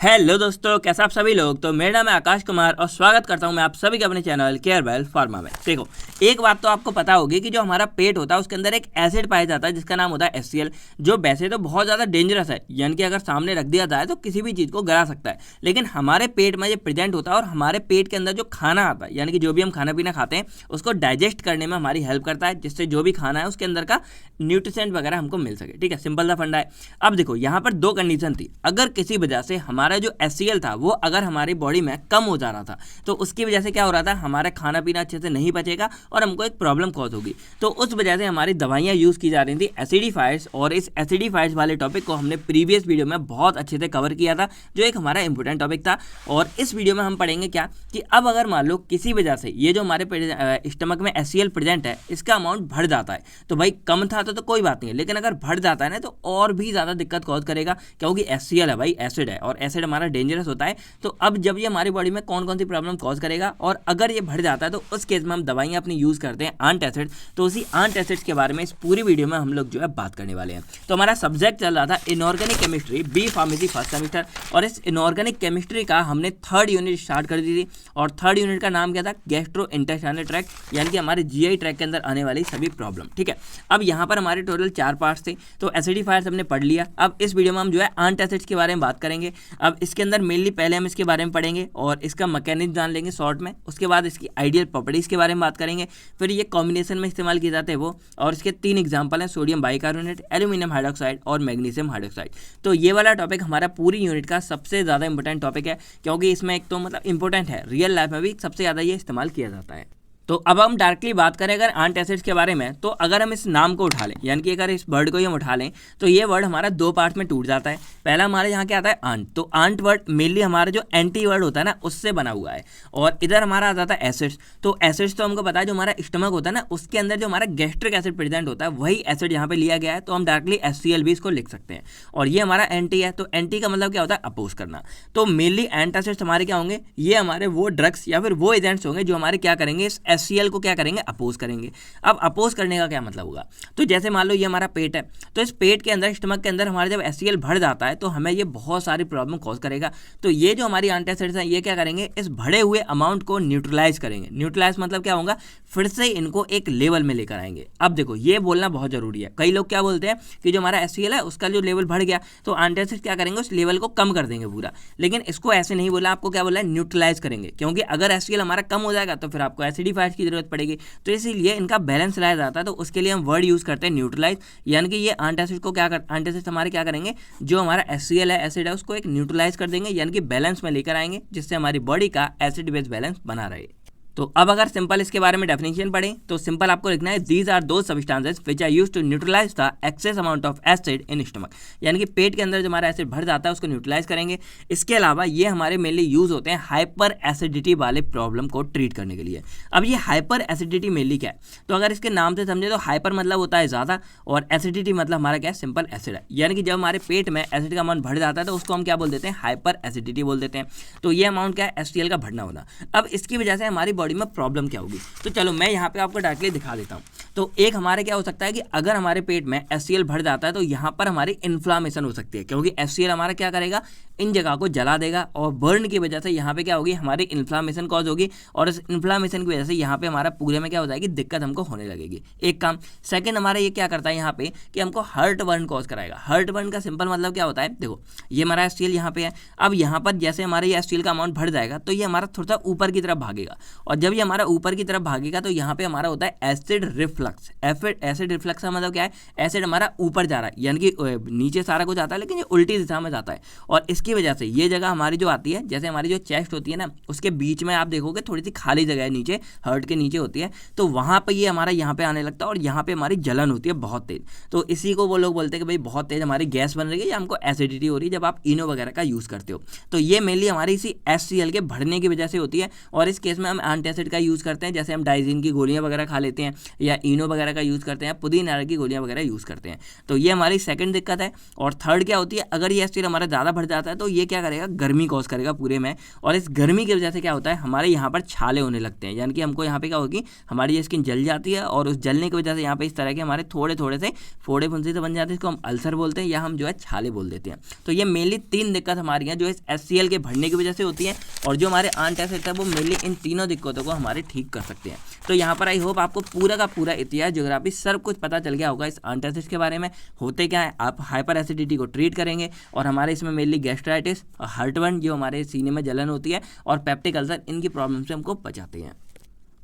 Hello दोस्तों, कैसा आप सभी लोग। तो मेरा नाम है आकाश कुमार और स्वागत करता हूं मैं आप सभी के अपने चैनल केयर वेल फार्मा में। देखो, एक बात तो आपको पता होगी कि जो हमारा पेट होता है उसके अंदर एक एसिड पाया जाता है जिसका नाम होता है HCl, जो वैसे तो बहुत ज़्यादा डेंजरस है, यानी कि अगर सामने रख दिया जाए तो किसी भी चीज़ को गिरा सकता है। लेकिन हमारे पेट में ये प्रेजेंट होता है और हमारे पेट के अंदर जो खाना आता है, यानी कि जो भी हम खाना पीना खाते हैं उसको डाइजेस्ट करने में हमारी हेल्प करता है, जिससे जो भी खाना है उसके अंदर का न्यूट्रिएंट वगैरह हमको मिल सके। ठीक है, सिंपल सा फंडा है। अब देखो, यहाँ पर दो कंडीशन थी। अगर किसी वजह से हमारा जो HCl था वो अगर हमारी बॉडी में कम हो जा रहा था तो उसकी वजह से क्या हो रहा था, हमारा खाना पीना अच्छे से नहीं पचेगा और हमको एक प्रॉब्लम कॉज होगी। तो उस वजह से हमारी दवाइयाँ यूज़ की जा रही थी एसिडिफायर्स, और इस एसिडिफायर्स वाले टॉपिक को हमने प्रीवियस वीडियो में बहुत अच्छे से कवर किया था, जो एक हमारा इंपॉर्टेंट टॉपिक था। और इस वीडियो में हम पढ़ेंगे क्या कि अब अगर मान लो किसी वजह से ये जो हमारे स्टमक में HCl प्रेजेंट है इसका अमाउंट बढ़ जाता है, तो भाई कम था तो कोई बात नहीं है, लेकिन अगर बढ़ जाता है ना तो और भी ज़्यादा दिक्कत कॉज करेगा, क्योंकि HCl है भाई, एसिड है और एसिड हमारा डेंजरस होता है। तो अब जब ये हमारी बॉडी में कौन कौन सी प्रॉब्लम कॉज करेगा और अगर ये बढ़ जाता है तो उस केस में हम दवाइयाँ अपनी यूज़ करते हैं एंटासिड। तो उसी एंटासिड्स के बारे में इस पूरी वीडियो में हम लोग जो है बात करने वाले हैं। तो हमारा सब्जेक्ट चल रहा था inorganic chemistry, B pharmacy first semester, और इस इनऑर्गेनिक केमिस्ट्री का हमने थर्ड यूनिट स्टार्ट कर दी थी। और थर्ड यूनिट का नाम क्या था, गैस्ट्रो इंटेस्टाइनल ट्रैक्ट, यानी कि हमारे GI ट्रैक के अंदर आने वाली सभी प्रॉब्लम। ठीक है, अब यहाँ पर हमारे टोटल 4 पार्ट्स थे। तो एसिडिफायर्स हमने पढ़ लिया। अब इस वीडियो में हम जो है एंटासिड्स के बारे में बात करेंगे। अब इसके अंदर मेनली पहले हम इसके बारे में पढ़ेंगे और इसका मैकेनिज्म जान लेंगे शॉर्ट में। उसके बाद इसकी आइडियल प्रॉपर्टीज़ के बारे में बात करेंगे, फिर ये कॉम्बिनेशन में इस्तेमाल किए जाते हैं वो, और इसके 3 एग्जांपल हैं, सोडियम बाइकार्बोनेट, एल्यूमिनियम हाइड्रोक्साइड और मैग्नीशियम हाइड्रोक्साइड। तो ये वाला टॉपिक हमारा पूरी यूनिट का सबसे ज़्यादा इंपॉर्टेंट टॉपिक है, क्योंकि इसमें एक तो मतलब इंपॉर्टेंट है, रियल लाइफ में भी सबसे ज़्यादा ये इस्तेमाल किया जाता है। तो अब हम डायरेक्टली बात करें अगर एंटासिड्स के बारे में, तो अगर हम इस नाम को उठा लें, यानी कि अगर इस वर्ड को ही हम उठा लें तो ये वर्ड हमारा 2 पार्ट में टूट जाता है। पहला हमारे यहाँ क्या आता है, एंट। तो एंट वर्ड मेनली हमारा जो एंटी वर्ड होता है ना उससे बना हुआ है, और इधर हमारा आ जाता है एसिड्स। तो एसिड्स तो हमको पता है जो हमारा स्टमक होता है ना उसके अंदर जो हमारा गैस्ट्रिक एसिड प्रेजेंट होता है वही एसिड यहाँ पे लिया गया है, तो हम डायरेक्टली HCl भी इसको लिख सकते हैं। और ये हमारा एंटी है, तो एंटी का मतलब क्या होता है, अपोज करना। तो मेनली एंटासिड्स हमारे क्या होंगे, ये हमारे वो ड्रग्स या फिर वो एजेंट्स होंगे जो हमारे क्या करेंगे, इस HCl को क्या करेंगे, अपोज करेंगे। अब अपोज करने का क्या मतलब होगा, तो जैसे मान लो ये हमारा पेट है, तो इस पेट के अंदर, स्टमक के अंदर हमारे जब HCl बढ़ जाता है तो हमें ये बहुत सारी प्रॉब्लम कॉज करेगा। तो ये जो हमारी एंटासिड्स हैं ये क्या करेंगे, इस बढ़े हुए अमाउंट को न्यूट्रलाइज करेंगे। न्यूट्रलाइज मतलब क्या होगा, फिर से इनको एक लेवल में लेकर आएंगे। अब देखो, ये बोलना बहुत जरूरी है। कई लोग क्या बोलते हैं कि जो हमारा HCl है उसका जो लेवल बढ़ गया तो एंटासिड्स क्या करेंगे, उस लेवल को कम कर देंगे पूरा। लेकिन इसको ऐसे नहीं बोला, आपको क्या बोला है, न्यूट्रलाइज करेंगे, क्योंकि अगर HCl हमारा कम हो जाएगा तो फिर आपको एसिडिफायर्स की जरूरत पड़ेगी। तो इसीलिए इनका बैलेंस लाया जाता है, तो उसके लिए हम वर्ड यूज़ करते हैं न्यूट्रलाइज। यानी कि ये एंटासिड को एंटासिड हमारे क्या करेंगे, जो हमारा HCl है, एसिड है, उसको एक न्यूट्रलाइज कर देंगे, यानी कि बैलेंस में लेकर आएंगे, जिससे हमारी बॉडी का एसिड बेस बैलेंस बना रहे। तो अब अगर सिंपल इसके बारे में डेफिनेशन पढ़ें तो सिंपल आपको लिखना है, दीज आर दो substances which are used to neutralise the excess amount of acid in stomach. यानी कि पेट के अंदर जो हमारा एसिड भर जाता है उसको न्यूट्रलाइज करेंगे। इसके अलावा ये हमारे मेनली यूज होते हैं हाइपर एसिडिटी वाले प्रॉब्लम को ट्रीट करने के लिए। अब ये हाइपर एसिडिटी मेनली क्या है, तो अगर इसके नाम से समझे तो हाइपर मतलब होता है ज़्यादा, और एसिडिटी मतलब हमारा क्या है, सिंपल एसिड है। यानी कि जब हमारे पेट में एसिड का अमाउंट बढ़ जाता है तो उसको हम क्या बोल देते हैं, हाइपर एसिडिटी बोल देते हैं। तो ये अमाउंट क्या है, HCl का बढ़ना होना। अब इसकी वजह से हमारी बॉडी में प्रॉब्लम क्या होगी, तो चलो मैं यहाँ पे आपको डायरेक्टली दिखा देता हूँ। तो एक हमारे क्या हो सकता है कि अगर हमारे पेट में HCl बढ़ जाता है तो यहाँ पर हमारी इन्फ्लामेशन हो सकती है, क्योंकि HCl हमारा क्या करेगा, इन जगह को जला देगा, और बर्न की वजह से यहाँ पे क्या होगी, हमारी इन्फ्लामेशन कॉज होगी, और इस इन्फ्लामेशन की वजह से यहाँ पे हमारा पूरे में क्या हो जाएगी, दिक्कत हमको होने लगेगी। एक काम। सेकंड हमारा ये क्या करता है यहाँ पे कि हमको हार्ट बर्न कॉज कराएगा। हार्ट बर्न का सिंपल मतलब क्या होता है, देखो ये हमारा HCl यहाँ पे है। अब यहाँ पर जैसे हमारे ये HCl का अमाउंट बढ़ जाएगा तो ये हमारा थोड़ा सा ऊपर की तरफ भागेगा, और जब ये हमारा ऊपर की तरफ भागेगा तो यहाँ पे हमारा होता है एसिड रिफ्लक्स। एसिड रिफ्लक्स का मतलब क्या है, एसिड हमारा ऊपर जा रहा है, यानी कि नीचे सारा कुछ आता है लेकिन ये उल्टी दिशा में जाता है, और इसकी वजह से ये जगह हमारी जो आती है, जैसे हमारी जो चेस्ट होती है ना उसके बीच में आप देखोगे थोड़ी सी खाली जगह है नीचे, हार्ट के नीचे होती है, तो वहाँ पर ये हमारा यहाँ पे आने लगता है, और यहाँ पे हमारी जलन होती है बहुत तेज। तो इसी को वो लोग बोलते हैं कि भाई बहुत तेज हमारी गैस बन रही है या हमको एसिडिटी हो रही है जब आप इनो वगैरह का यूज़ करते हो। तो ये मेनली हमारी इसी HCl के बढ़ने की वजह से होती है, और इस केस में हम एंटासिड का यूज़ करते हैं, जैसे हम डाइजीन की गोलियाँ वगैरह खा लेते हैं या इनो वगैरह का यूज़ करते हैं, पुदीन नारंगी की गोलियाँ वगैरह यूज़ करते हैं। तो ये हमारी सेकंड दिक्कत है। और थर्ड क्या होती है, अगर ये एसिड हमारा ज़्यादा बढ़ जाता है तो ये क्या करेगा, गर्मी कॉज करेगा पूरे में, और इस गर्मी की वजह से क्या होता है, हमारे यहाँ पर छाले होने लगते हैं, यानी कि हमको यहाँ पे क्या होगी, हमारी ये स्किन जल जाती है, और उस जलने की वजह से यहाँ पे इस तरह के हमारे थोड़े थोड़े से फोड़े फुंसी से बन जाते हैं, इसको हम अल्सर बोलते हैं या हम जो है छाले बोल देते हैं। तो ये मेनली 3 दिक्कत हमारी हैं जो इस HCl के बढ़ने की वजह से होती है, और जो हमारे एंटासिड है वो मेनली इन तीनों दिक्कतों को हमारे ठीक कर सकते हैं। तो यहाँ पर आई होप आपको पूरा का पूरा इतिहास, ज्योग्राफी सब कुछ पता चल गया होगा इस एंटासिड के बारे में। होते क्या है, आप हाइपर एसिडिटी को ट्रीट करेंगे, और हमारे इसमें मेनली गैस्ट्राइटिस, हार्टबर्न जो हमारे सीने में जलन होती है, और पेप्टिक अल्सर, इनकी प्रॉब्लम से हमको बचाते हैं।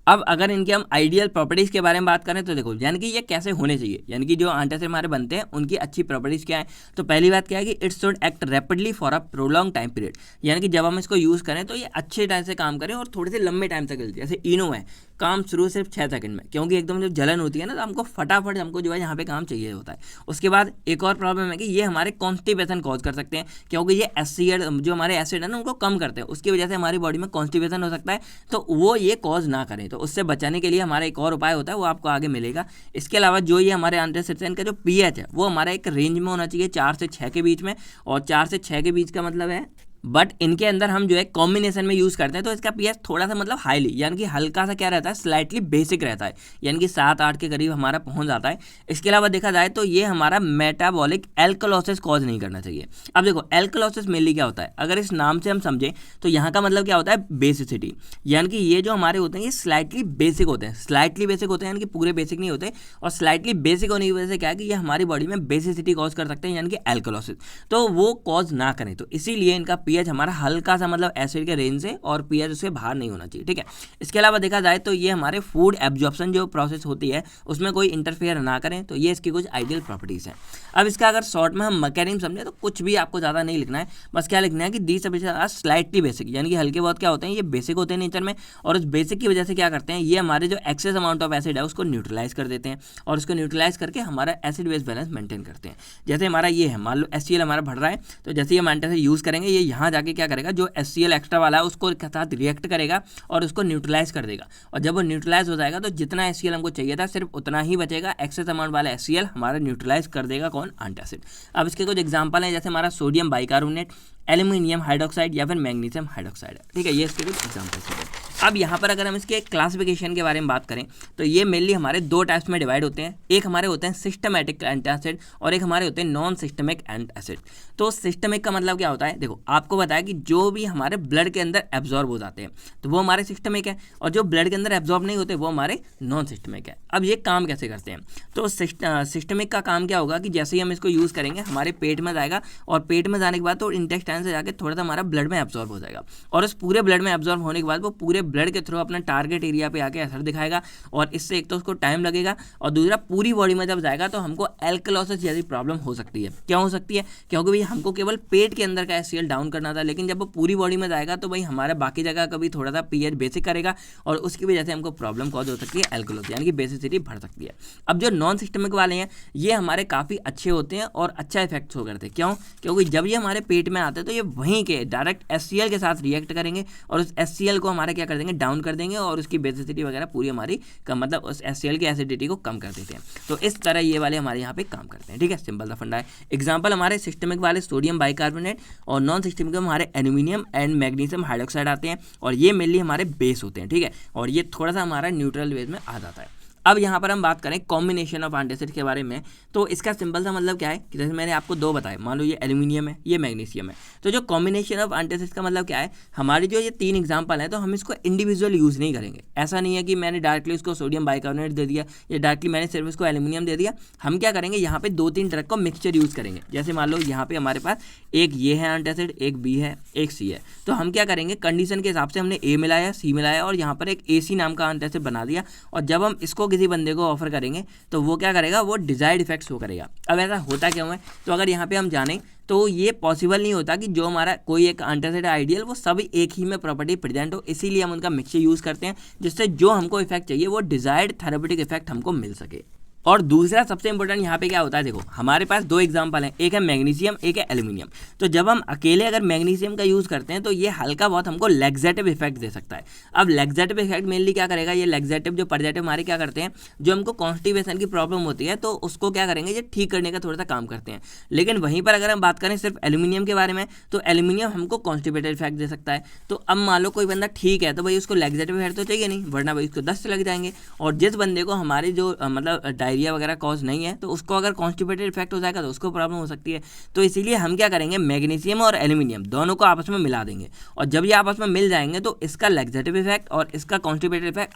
अब अगर इनके हम आइडियल प्रॉपर्टीज़ के बारे में बात करें तो देखो, यानी कि ये कैसे होने चाहिए, यानी कि जो एंटासिड हमारे बनते हैं उनकी अच्छी प्रॉपर्टीज़ क्या है। तो पहली बात क्या है कि it should act rapidly for a prolong time period, यानी कि जब हम इसको यूज़ करें तो ये अच्छे टाइम से काम करें और थोड़े से लंबे टाइम तक चलती है। जैसे इनो है, काम शुरू सिर्फ 6 सेकंड में, क्योंकि एकदम जब जलन होती है ना तो हमको फटाफट हमको जो है यहाँ पे काम चाहिए होता है। उसके बाद एक और प्रॉब्लम है कि ये हमारे कॉन्स्टिपेशन कॉज कर सकते हैं, क्योंकि ये HCl जो हमारे एसिड है ना उनको कम करते हैं, उसकी वजह से हमारी बॉडी में कॉन्स्टिपेशन हो सकता है, तो वो ये कॉज ना करें। तो उससे बचाने के लिए हमारा एक और उपाय होता है, वो आपको आगे मिलेगा। इसके अलावा जो ये हमारे एंटासिड है, इनका जो pH है वो हमारा एक रेंज में होना चाहिए 4 से 6 के बीच में, और 4 से 6 के बीच का मतलब है, बट इनके अंदर हम जो है कॉम्बिनेशन में यूज़ करते हैं तो इसका pH थोड़ा सा मतलब हाईली, यानी कि हल्का सा क्या रहता है, स्लाइटली बेसिक रहता है, यानी कि 7-8 के करीब हमारा पहुंच जाता है। इसके अलावा देखा जाए तो ये हमारा मेटाबॉलिक एल्कलोसिस कॉज नहीं करना चाहिए। अब देखो एल्कलोसिस मेनली क्या होता है, अगर इस नाम से हम समझें तो यहाँ का मतलब क्या होता है, बेसिसिटी, यानी कि ये जो हमारे होते हैं ये स्लाइटली बेसिक होते हैं, स्लाइटली बेसिक होते हैं, यानी कि पूरे बेसिक नहीं होते, और स्लाइटली बेसिक होने की वजह से क्या है कि ये हमारी बॉडी में बेसिसिटी कॉज कर सकते हैं, यानी कि एल्कलोसिस, तो वो कॉज ना करें। तो इसीलिए इनका pH हमारा हल्का सा मतलब एसिड के रेंज से और pH उससे बाहर नहीं होना चाहिए, ठीक है। इसके अलावा देखा जाए तो ये हमारे फूड एब्जॉर्प्शन जो प्रोसेस होती है उसमें कोई इंटरफेयर ना करें, तो ये इसकी कुछ आइडियल प्रॉपर्टीज़ हैं। अब इसका अगर शॉर्ट में हम मैकेनिज्म समझे तो कुछ भी आपको ज़्यादा नहीं लिखना है, बस क्या लिखना है कि दी सब स्लाइटली बेसिक, यानी कि हल्के बहुत क्या होते हैं, ये बेसिक होते हैं नेचर में, और उस बेसिक की वजह से क्या करते हैं, ये हमारे जो एक्सेस अमाउंट ऑफ एसिड है उसको न्यूट्रलाइज कर देते हैं, और उसको न्यूट्रलाइज करके हमारा एसिड बेस बैलेंस मेंटेन करते हैं। जैसे हमारा ये है, मान लो HCl हमारा बढ़ रहा है, तो जैसे ये हम एंटासिड यूज़ करेंगे, ये यहाँ जाके क्या करेगा, जो HCl एक्स्ट्रा वाला है उसको के साथ रिएक्ट करेगा और उसको न्यूट्रलाइज कर देगा, और जब वो न्यूट्रलाइज हो जाएगा तो जितना HCl हमको चाहिए था सिर्फ उतना ही बचेगा, एक्सेस अमाउंट वाला HCl हमारा न्यूट्रलाइज कर देगा कौन, एंटासिड। अब इसके कुछ एग्जांपल हैं, जैसे हमारा सोडियम बाइकार्बोनेट, एल्यूमिनियम हाइड्रोक्साइड या फिर मैग्नीशियम हाइड्रोक्साइड है, ठीक है, ये इसके कुछ एग्जांपल्स हैं। अब यहाँ पर अगर हम इसके क्लासिफिकेशन के बारे में बात करें तो ये मेनली हमारे 2 टाइप्स में डिवाइड होते हैं, एक हमारे होते हैं सिस्टमैटिक एंटासिड और एक हमारे होते हैं नॉन सिस्टमिक एंटासिड। तो सिस्टमिक का मतलब क्या होता है, देखो आपको बताया कि जो भी हमारे ब्लड के अंदर एब्जॉर्ब हो जाते हैं तो वो हमारे सिस्टमिक है, और जो ब्लड के अंदर एब्जॉर्ब नहीं होते वो हमारे नॉन सिस्टमिक है। अब ये काम कैसे करते हैं, तो सिस्टमिक का काम क्या होगा कि जैसे ही हम इसको यूज़ करेंगे हमारे पेट में जाएगा, और पेट में जाने के बाद तो इंटेस्टाइन से जाके थोड़ा सा हमारा ब्लड में एब्जॉर्ब हो जाएगा, और उस पूरे ब्लड में एब्जॉर्ब होने के बाद वो पूरे ब्लड के थ्रू अपना टारगेट एरिया पे आके असर दिखाएगा, और इससे एक तो उसको टाइम लगेगा, और दूसरा पूरी बॉडी में जब जाएगा तो हमको एल्कलोसिस जैसी प्रॉब्लम हो सकती है। क्यों हो सकती है, क्योंकि भाई हमको केवल पेट के अंदर का HCl डाउन करना था, लेकिन जब वो पूरी बॉडी में जाएगा तो भाई हमारा बाकी जगह का भी थोड़ा सा pH बेसिक करेगा, और उसकी वजह से हमको प्रॉब्लम कॉज हो सकती है एल्कलोसिस, यानी कि बेसिसिटी बढ़ सकती है। अब जो नॉन सिस्टमिक वाले हैं ये हमारे काफ़ी अच्छे होते हैं और अच्छा इफेक्ट शो करते हैं। क्यों, क्योंकि जब ये हमारे पेट में आते हैं तो ये वहीं के डायरेक्ट HCl के साथ रिएक्ट करेंगे, और उस HCl को हमारा क्या कर देंगे, डाउन कर देंगे, और उसकी बेसिसिटी वगैरह पूरी हमारी कम, मतलब उस HCl की एसिडिटी को कम कर देते हैं। तो इस तरह ये वाले हमारे यहाँ पे काम करते हैं, ठीक है, सिंपल सा फंडा है। एग्जांपल हमारे सिस्टमिक वाले सोडियम बाइकार्बोनेट, और नॉन सिस्टमिक में हमारे एल्यूमिनियम एंड मैग्नीशियम हाइड्रोक्साइड आते हैं, और ये मेनली हमारे बेस होते हैं, ठीक है, और ये थोड़ा सा हमारा न्यूट्रल बेस में आ जाता है। अब यहाँ पर हम बात करें कॉम्बिनेशन ऑफ एंटासिड के बारे में, तो इसका सिंपल सा मतलब क्या है कि जैसे मैंने आपको 2 बताए, मान लो ये एल्यूमिनियम है, ये मैग्नीशियम है, तो जो कॉम्बिनेशन ऑफ एंटासिड का मतलब क्या है, हमारी जो ये 3 एग्जांपल हैं तो हम इसको इंडिविजुअल यूज़ नहीं करेंगे। ऐसा नहीं है कि मैंने डायरेक्टली उसको सोडियम बाइकार्बोनेट दे दिया या डायरेक्टली मैंने सिर्फ इसको एल्यूमिनियम दे दिया। हम क्या करेंगे, यहाँ पे 2-3 ड्रग को मिक्सचर यूज़ करेंगे। जैसे मान लो यहाँ पे हमारे पास एक ये है एंटासिड, एक बी है, एक सी है, तो हम क्या करेंगे, कंडीशन के हिसाब से हमने ए मिलाया, सी मिलाया, और यहाँ पर एक AC नाम का एंटासिड बना दिया, और जब हम इसको किसी बंदे को ऑफर करेंगे तो वो क्या करेगा, वो डिजायर्ड इफेक्ट शो करेगा। अब ऐसा होता क्यों है, तो अगर यहाँ पे हम जानें तो ये पॉसिबल नहीं होता कि जो हमारा कोई एक एंटासिड आइडियल वो सभी एक ही में प्रॉपर्टी प्रेजेंट हो, इसीलिए हम उनका मिक्सचर यूज़ करते हैं जिससे जो हमको इफेक्ट चाहिए वो डिजायर्ड थेरेप्यूटिक इफेक्ट हमको मिल सके। और दूसरा सबसे इंपॉर्टेंट यहाँ पे क्या होता है, देखो हमारे पास दो एग्जांपल हैं, एक है मैग्नीशियम, एक है एल्यूमिनियम। तो जब हम अकेले अगर मैग्नीशियम का यूज़ करते हैं तो ये हल्का बहुत हमको लैक्सेटिव इफेक्ट दे सकता है। अब लैक्सेटिव इफेक्ट मेनली क्या करेगा, ये लैक्सेटिव जो परजेटिव हमारे क्या करते हैं, जो हमको कॉन्स्टिपेशन की प्रॉब्लम होती है तो उसको क्या करेंगे, ये ठीक करने का थोड़ा सा काम करते हैं। लेकिन वहीं पर अगर हम बात करें सिर्फ एल्यूमिनियम के बारे में, तो एल्यूमिनियम हमको कॉन्स्टिपेटेड इफेक्ट दे सकता है। तो अब मान लो कोई बंदा ठीक है तो भाई उसको लैक्सेटिव इफेक्ट तो चाहिए नहीं, वरना भाई उसको दस्त लग जाएंगे। और जिस बंदे को हमारी जो मतलब डायरिया वगैरह कॉज नहीं है तो उसको अगर कॉन्स्टिपेटेड इफेक्ट हो जाएगा तो उसको प्रॉब्लम हो सकती है। तो इसीलिए हम क्या करेंगे, मैग्नीशियम और एल्यूमिनियम दोनों को आपस में मिला देंगे, और जब ये आपस में मिल जाएंगे तो इसका लैक्सेटिव इफेक्ट और इसका कॉन्स्टिपेटेड इफेक्ट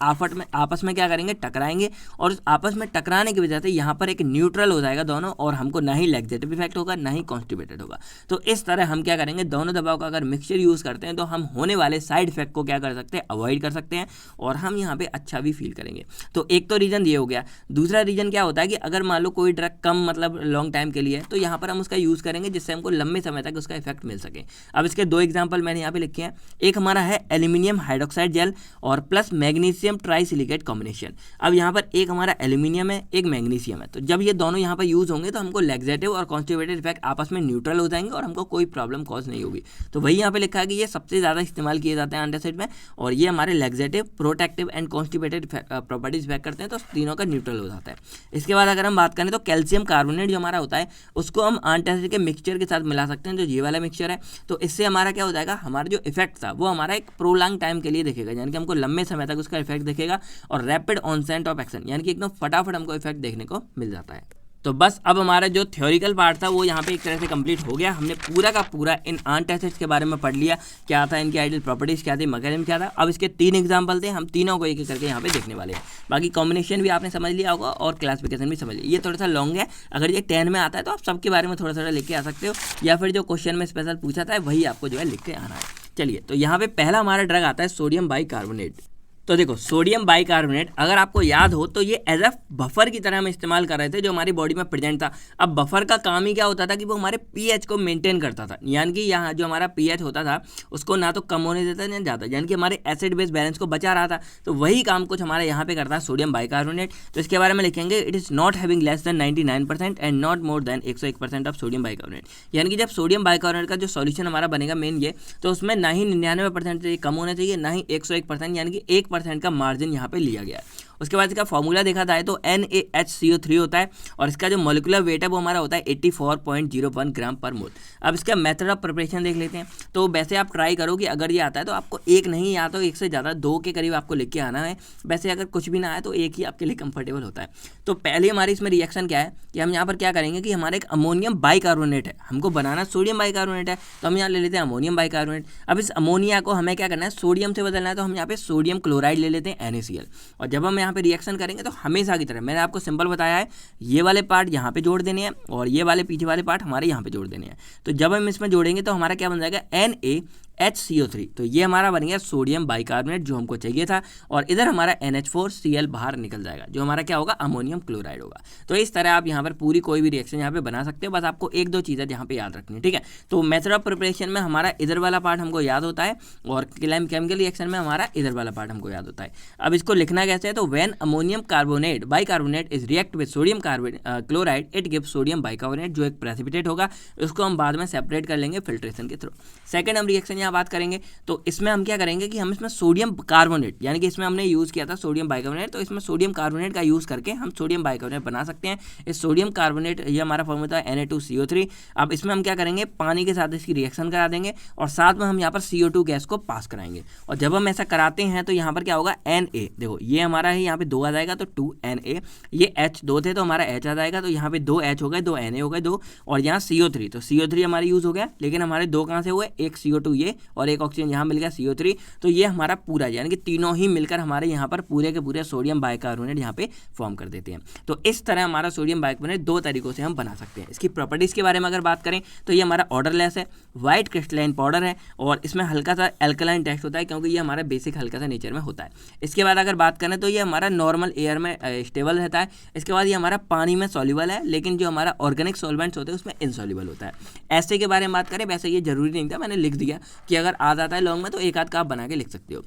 आपस में क्या करेंगे, टकराएंगे। और आपस में टकराने की वजह से यहाँ पर एक न्यूट्रल हो जाएगा दोनों, और हमको ना ही लैक्सेटिव इफेक्ट होगा ना ही कॉन्स्टिपेटेड होगा। तो इस तरह हम क्या करेंगे, दोनों दवाओं का अगर मिक्सचर यूज़ करते हैं तो हम होने वाले साइड इफेक्ट को क्या कर सकते हैं, अवॉइड कर सकते हैं, और हम यहाँ पे अच्छा भी फील करेंगे। तो एक तो रीज़न ये हो गया। दूसरा रीज़न क्या होता है कि अगर मान लो कोई ड्रग कम मतलब लॉन्ग टाइम के लिए, तो यहाँ पर हम उसका यूज़ करेंगे जिससे हमको लंबे समय तक उसका इफेक्ट मिल सके। अब इसके दो एग्जांपल मैंने यहाँ पे लिखे हैं। एक हमारा है एल्यूमिनियम हाइड्रोक्साइड जेल और प्लस मैग्नीशियम ट्राइसिलिकेट कॉम्बिनेशन। अब यहाँ पर एक हमारा एल्यूमिनियम है, एक मैग्नीशियम है, तो जब ये दोनों यहाँ पर यूज़ होंगे तो हमको लैक्सेटिव और कॉन्स्टिपेटेड इफेक्ट आपस में न्यूट्रल हो जाएंगे और हमको कोई प्रॉब्लम कॉज नहीं होगी। तो वही यहाँ पे लिखा है कि ये सबसे ज़्यादा इस्तेमाल किए जाते हैं एंटासिड में, और ये हमारे laxative, protective and constipated properties effect करते हैं, तो तीनों का न्यूट्रल हो जाता है। इसके बाद अगर हम बात करें तो कैल्शियम कार्बोनेट जो हमारा होता है उसको हम एंटासिड के मिक्सचर के साथ मिला सकते हैं, जो ये वाला मिक्सचर है। तो इससे हमारा क्या हो जाएगा, हमारा जो इफेक्ट था वो हमारा एक प्रोलॉन्ग टाइम के लिए दिखेगा, यानी कि हमको लंबे समय तक उसका इफेक्ट दिखेगा, और रैपिड ऑनसेट ऑफ एक्शन, यानी कि एकदम फटाफट हमको इफेक्ट देखने को मिल जाता है। तो बस अब हमारा जो थ्योरिकल पार्ट था वो यहाँ पे एक तरह से कंप्लीट हो गया। हमने पूरा का पूरा इन एंटासिड्स के बारे में पढ़ लिया, क्या था इनकी आइडियल प्रॉपर्टीज़, क्या थी, मैकेनिज्म क्या था। अब इसके 3 एग्जांपल थे, हम तीनों को एक एक करके यहाँ पे देखने वाले हैं। बाकी कॉम्बिनेशन भी आपने समझ लिया होगा और क्लासिफिकेशन भी समझ लिया। ये थोड़ा सा लॉन्ग है, अगर ये 10 में आता है तो आप सबके बारे में थोड़ा थोड़ा लिख के आ सकते हो, या फिर जो क्वेश्चन में स्पेशल पूछा था वही आपको जो है लिख के आना है। चलिए, तो यहाँ पे पहला हमारा ड्रग आता है सोडियम बाइकार्बोनेट। तो देखो सोडियम बाइकार्बोनेट अगर आपको याद हो तो ये एज अ बफर की तरह हम इस्तेमाल कर रहे थे जो हमारी बॉडी में प्रेजेंट था। अब बफर का काम ही क्या होता था कि वो हमारे पीएच को मेंटेन करता था, यानी कि यहाँ जो हमारा पीएच होता था उसको ना तो कम होने देता ना ज़्यादा, यानी कि हमारे एसिड बेस बैलेंस को बचा रहा था। तो वही काम कुछ हमारे यहाँ पे करता है सोडियम बाइकार्बोनेट। तो इसके बारे में लिखेंगे, it is not having less than 99% and not more than 101% of sodium bicarbonate. यानी कि जब सोडियम बाइकार्बोनेट का जो सॉल्यूशन हमारा बनेगा मेन ये, तो उसमें ना ही 99% से कम होना चाहिए, ना ही 101%, यानी कि 1% का मार्जिन यहाँ पे लिया गया है। उसके बाद इसका फॉर्मूला देखा जाए तो NaHCO3 होता है, और इसका जो मॉलिक्यूलर वेट है वो हमारा होता है 84.01 ग्राम पर मोल। अब इसका मेथड ऑफ प्रिपरेशन देख लेते हैं। तो वैसे आप ट्राई करो कि अगर ये आता है तो आपको एक नहीं, या तो एक से ज़्यादा 2 के करीब आपको लिख के आना है। वैसे अगर कुछ भी ना आए तो एक ही आपके लिए कंफर्टेबल होता है। तो पहले हमारी इसमें रिएक्शन क्या है कि हम यहाँ पर क्या करेंगे कि हमारा एक अमोनियम बाइकार्बोनेट है, हमको बनाना सोडियम बाइकार्बोनेट है, तो हम यहाँ ले लेते हैं अमोनियम बाइकार्बोनेट। अब इस अमोनिया को हमें क्या करना है, सोडियम से बदलना है, तो हम यहाँ पे सोडियम क्लोराइड ले लेते हैं NaCl। और जब हम यहाँ पे रिएक्शन करेंगे तो हमेशा की तरह मैंने आपको सिंपल बताया है, ये वाले पार्ट यहाँ पे जोड़ देने हैं और ये वाले पीछे वाले पार्ट हमारे यहाँ पे जोड़ देने हैं। तो जब हम इसमें जोड़ेंगे तो हमारा क्या बन जाएगा, NaHCO3। तो ये हमारा बन गया सोडियम बाइकार्बोनेट जो हमको चाहिए था, और इधर हमारा NH4Cl बाहर निकल जाएगा, जो हमारा क्या होगा, अमोनियम क्लोराइड होगा। तो इस तरह आप यहाँ पर पूरी कोई भी रिएक्शन यहाँ पे बना सकते हो, बस आपको 1-2 चीज़ें यहाँ पे याद रखनी है, ठीक है। तो मेथड ऑफ प्रिपरेशन में हमारा इधर वाला पार्ट हमको याद होता है, और केमिकल रिएक्शन में हमारा इधर वाला पार्ट हमको याद होता है। अब इसको लिखना कैसे है, तो when ammonium carbonate bicarbonate is react with sodium chloride it give sodium bicarbonate, जो एक प्रेसिपिटेट होगा, उसको हम बाद में सेपरेट कर लेंगे फिल्ट्रेशन के थ्रू। सेकेंड हम रिएक्शन यहाँ बात करेंगे, तो इसमें हम क्या करेंगे कि हम इसमें सोडियम कार्बोनेट, यानी कि इसमें हमने यूज़ किया था सोडियम बाइकार्बोनेट, तो इसमें सोडियम कार्बोनेट का यूज़ करके हम सोडियम बाइकार्बोनेट बना सकते हैं। इस सोडियम कार्बोनेट ये हमारा फॉर्मूला है Na2CO3। अब इसमें हम क्या करेंगे, पानी के साथ इसकी रिएक्शन करा देंगे, और साथ में हम यहाँ पर CO2 गैस को पास कराएंगे। और जब हम ऐसा कराते हैं तो यहाँ पर क्या होगा, Na, देखो ये हमारा है, यहाँ पे 2 आ जाएगा तो 2Na, ये H 2 थे तो हमारा H आ जाएगा, तो यहाँ पे 2 H हो गए, 2 Na हो गए 2, और यहाँ CO3, तो CO3 हमारा यूज़ हो गया, लेकिन हमारे 2 कहाँ से हुए, एक CO2 ये और एक ऑक्सीजन यहाँ मिल गया CO3। तो ये हमारा पूरा, यानी कि तीनों ही मिलकर हमारे यहाँ पर पूरे के पूरे सोडियम बाइकार्बोनेट यहाँ पे फॉर्म कर देते हैं। तो इस तरह हमारा सोडियम बाइकार्बोनेट 2 तरीकों से हम बना सकते हैं। इसकी प्रॉपर्टीज़ के बारे में अगर बात करें तो ये हमारा ऑर्डरलेस है, वाइट क्रिस्टलाइन पाउडर है, और इसमें हल्का सा एल्कलाइन टेस्ट होता है क्योंकि ये हमारा बेसिक हल्का सा नेचर में होता है। इसके बाद अगर बात करें तो ये हमारा नॉर्मल एयर में स्टेबल रहता है। इसके बाद ये हमारा पानी में सॉल्युबल है, लेकिन जो हमारा ऑर्गेनिक सॉल्वेंट्स होते हैं उसमें इनसॉल्युबल होता है। ऐसे के बारे में बात करें, वैसे ये जरूरी नहीं था, मैंने लिख दिया कि अगर आ जाता है लॉन्ग में तो एक आध का आप बना के लिख सकते हो।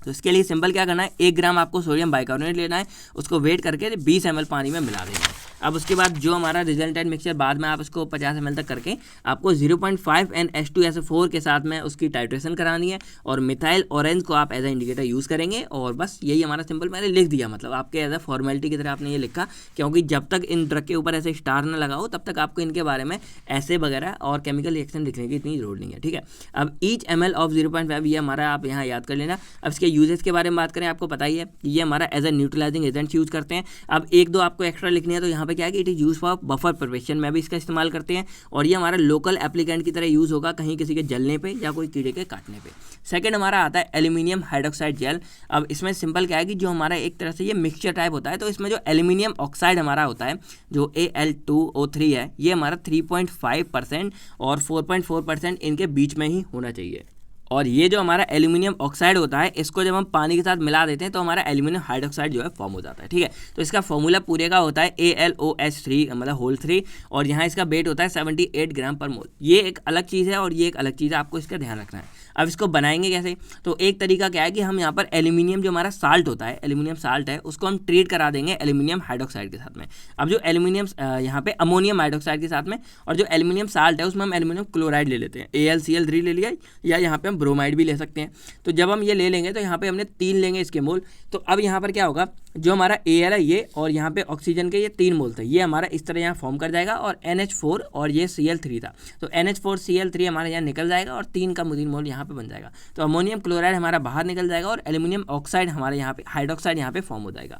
तो इसके लिए सिंपल क्या करना है, 1 ग्राम आपको सोडियम बाइकार्बोनेट लेना है, उसको वेट करके 20 ml पानी में मिला देना है। अब उसके बाद जो हमारा रिजल्टेंट मिक्सचर बाद में आप इसको 50 ml तक करके आपको 0.5 NH2SO4 के साथ में उसकी टाइट्रेशन करानी है और मिथाइल ऑरेंज को आप एज ए इंडिकेटर यूज़ करेंगे। और बस यही हमारा सिंपल मैंने लिख दिया, मतलब आपके एज ए फॉर्मेलिटी की तरह आपने ये लिखा, क्योंकि जब तक इन ड्रग के ऊपर ऐसे स्टार ना लगाओ तब तक आपको इनके बारे में ऐसे वगैरह और केमिकल रिएक्शन लिखने की इतनी जरूरत नहीं है, ठीक है। अब ईच ml ऑफ 0.5 ये हमारा आप यहाँ याद कर लेना। अब इसके यूजेस के बारे में बात करें, आपको पता ही है ये हमारा as a neutralising agent use करते हैं। अब 1-2 आपको एक्स्ट्रा लिखनी है, तो यहाँ पे क्या है कि it is use for buffer preparation में भी इसका इस्तेमाल करते हैं और ये हमारा लोकल एप्लीकेंट की तरह यूज़ होगा कहीं किसी के जलने पे या कोई कीड़े के काटने पे। सेकंड हमारा आता है एल्यूमिनियम हाइड्रोक्साइड जेल। अब इसमें सिंपल क्या है कि जो हमारा एक तरह से ये मिक्सचर टाइप होता है, तो इसमें जो एल्यूमिनियम ऑक्साइड हमारा होता है जो Al2O3 है, ये हमारा 3.5% और 4.4% इनके बीच में ही होना चाहिए। और ये जो हमारा एल्यूमिनियम ऑक्साइड होता है, इसको जब हम पानी के साथ मिला देते हैं तो हमारा एल्यूमिनियम हाइड्रोक्साइड जो है फॉर्म हो जाता है, ठीक है। तो इसका फॉर्मूला पूरे का होता है AlOH3 मतलब होल 3 और यहाँ इसका वेट होता है 78 ग्राम पर मोल। ये एक अलग चीज़ है और ये एक अलग चीज़ है, आपको इसका ध्यान रखना है। अब इसको बनाएंगे कैसे, तो एक तरीका क्या है कि हम यहाँ पर एल्यूमिनियम जो हमारा साल्ट होता है, एल्यूमिनियम साल्ट है, उसको हम ट्रीट करा देंगे एल्यूमिनियम हाइड्रोक्साइड के साथ में। अब जो एल्यूमिनियम यहाँ पे अमोनियम हाइड्रोक्साइड के साथ में और जो एल्यूमिनियम साल्ट है उसमें हम एल्यूमिनियम क्लोराइड ले लेते हैं, AlCl3 ले लिया, या यहाँ पे हम ब्रोमाइड भी ले सकते हैं। तो जब हम ये ले लेंगे तो यहाँ पे हमने 3 लेंगे इसके मोल। तो अब यहाँ पर क्या होगा, जो हमारा Al है ये और यहाँ पे ऑक्सीजन के ये 3 मोल थे, ये हमारा इस तरह यहाँ फॉर्म कर जाएगा और NH4 और ये Cl3 था, तो NH4Cl3 हमारा यहाँ निकल जाएगा और 3 का 3 मोल यहाँ पे बन जाएगा। तो अमोनियम क्लोराइड हमारा बाहर निकल जाएगा और एल्यूमिनियम ऑक्साइड हमारे यहाँ पे हाइड्रोक्साइड यहाँ पे फॉर्म हो जाएगा।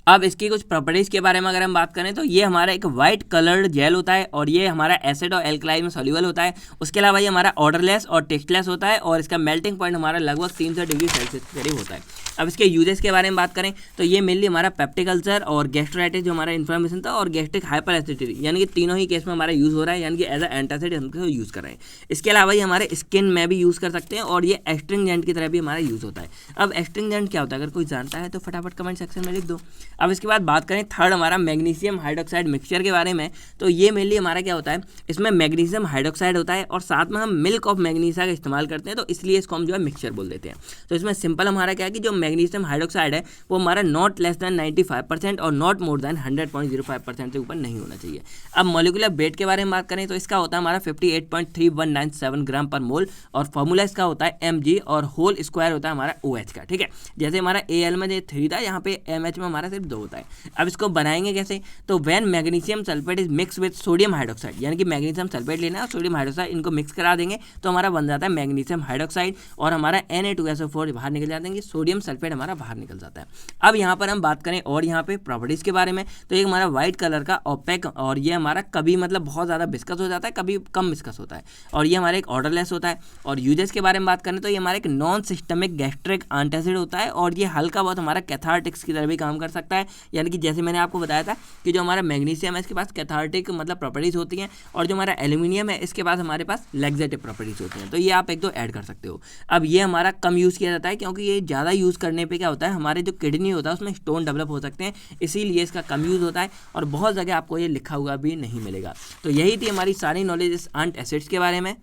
अब इसकी कुछ प्रॉपर्टीज़ के बारे में अगर हम बात करें तो ये हमारा एक वाइट कलर्ड जेल होता है और ये हमारा एसिड और एल्कलाइन में सॉल्यूबल होता है। उसके अलावा ये हमारा ऑर्डरलेस और टेस्टलेस होता है और इसका मेल्टिंग पॉइंट हमारा लगभग 300 डिग्री सेल्सियस के करीब होता है। अब इसके यूजेस के बारे में बात करें तो ये मेनली हमारा पेप्टिक अल्सर और गैस्ट्राइटिस जो हमारा इन्फ्लेमेशन था और गैस्ट्रिक हाइपर एसिडिटी, यानी कि तीनों ही केस में हमारा यूज़ हो रहा है, यानी कि एज अ एंटासिड हम यूज़ कर रहे हैं। इसके अलावा ये हमारे स्किन में भी यूज़ कर सकते हैं और ये एस्ट्रिंजेंट की तरह भी हमारा यूज़ होता है। अब एस्ट्रिंजेंट क्या होता है, अगर कोई जानता है तो फटाफट कमेंट सेक्शन में लिख दो। अब इसके बाद बात करें थर्ड हमारा मैग्नीशियम हाइड्रोक्साइड मिक्सचर के बारे में, तो ये मेनली हमारा क्या होता है, इसमें मैग्नीशियम हाइड्रोक्साइड होता है और साथ में हम मिल्क ऑफ मैग्नीशिया का इस्तेमाल करते हैं, तो इसलिए इसको हम जो है मिक्सचर बोल देते हैं। तो इसमें सिंपल हमारा क्या है कि जो मैग्नीशियम हाइड्रोक्साइड है वो हमारा नॉट लेस देन 95% और नॉट मोर देन 100.05% से ऊपर नहीं होना चाहिए। अब मॉलिक्यूलर वेट के बारे में बात करें तो इसका होता है हमारा 58.3197 ग्राम पर मोल और फॉर्मूला इसका होता है Mg और होल स्क्वायर होता है हमारा OH का, ठीक है। जैसे हमारा Al में 3 था, यहाँ पे MH में हमारा सिर्फ 2 होता है। अब इसको बनाएंगे कैसे, तो when magnesium sulphate is mix with sodium hydroxide, यानी कि मैग्नीशियम सल्फेट लेना है और सोडियम हाइड्रोक्साइड इनको मिक्स करा देंगे तो हमारा बन जाता है मैग्नीशियम हाइड्रोक्साइड और हमारा Na2SO4 बाहर निकल जाते हैं, सोडियम सल्फेट हमारा बाहर निकल जाता है। अब यहाँ पर हम बात करें और यहाँ पे प्रॉपर्टीज़ के बारे में, तो ये हमारा व्हाइट कलर का ओपेक और ये हमारा कभी मतलब बहुत ज़्यादा विस्कस हो जाता है, कभी कम विस्कस होता है और ये हमारा एक ऑर्डरलेस होता है। और यूजेस के बारे में बात करें तो ये हमारा एक नॉन सिस्टमिक गैस्ट्रिक एंटासिड होता है और ये हल्का बहुत हमारा कैथार्टिक्स की तरह भी काम कर सकता है, यानी कि जैसे मैंने आपको बताया था कि जो हमारा मैग्नीशियम है इसके पास कैथार्टिक मतलब प्रॉपर्टीज़ होती हैं और जो हमारा एल्यूमिनियम है इसके पास हमारे पास लैक्सेटिव प्रॉपर्टीज़ होती हैं, तो ये आप 1-2 ऐड कर सकते हो। अब ये हमारा कम यूज़ किया जाता है क्योंकि ये ज़्यादा यूज़ करने पर क्या होता है, हमारे जो किडनी होता है उसमें स्टोन डेवलप हो सकते हैं, इसीलिए इसका कम यूज़ होता है और बहुत जगह आपको ये लिखा हुआ भी नहीं मिलेगा। तो यही थी हमारी सारी नॉलेज इस एंट एसिड्स के बारे में।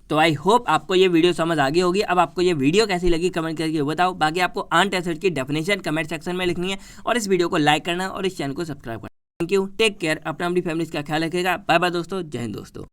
तो आई होप आपको ये वीडियो समझ आ गई होगी। अब आपको ये वीडियो कैसी लगी कमेंट करके बताओ। बाकी आपको एंट एसिड की डेफिनेशन कमेंट सेक्शन में लिखनी है और इस वीडियो को लाइक करना और इस चैनल को सब्सक्राइब करना। थैंक यू, टेक केयर, अपना अपनी फैमिली का ख्याल रखिएगा। बाय बाय दोस्तों, जय हिंद दोस्तों।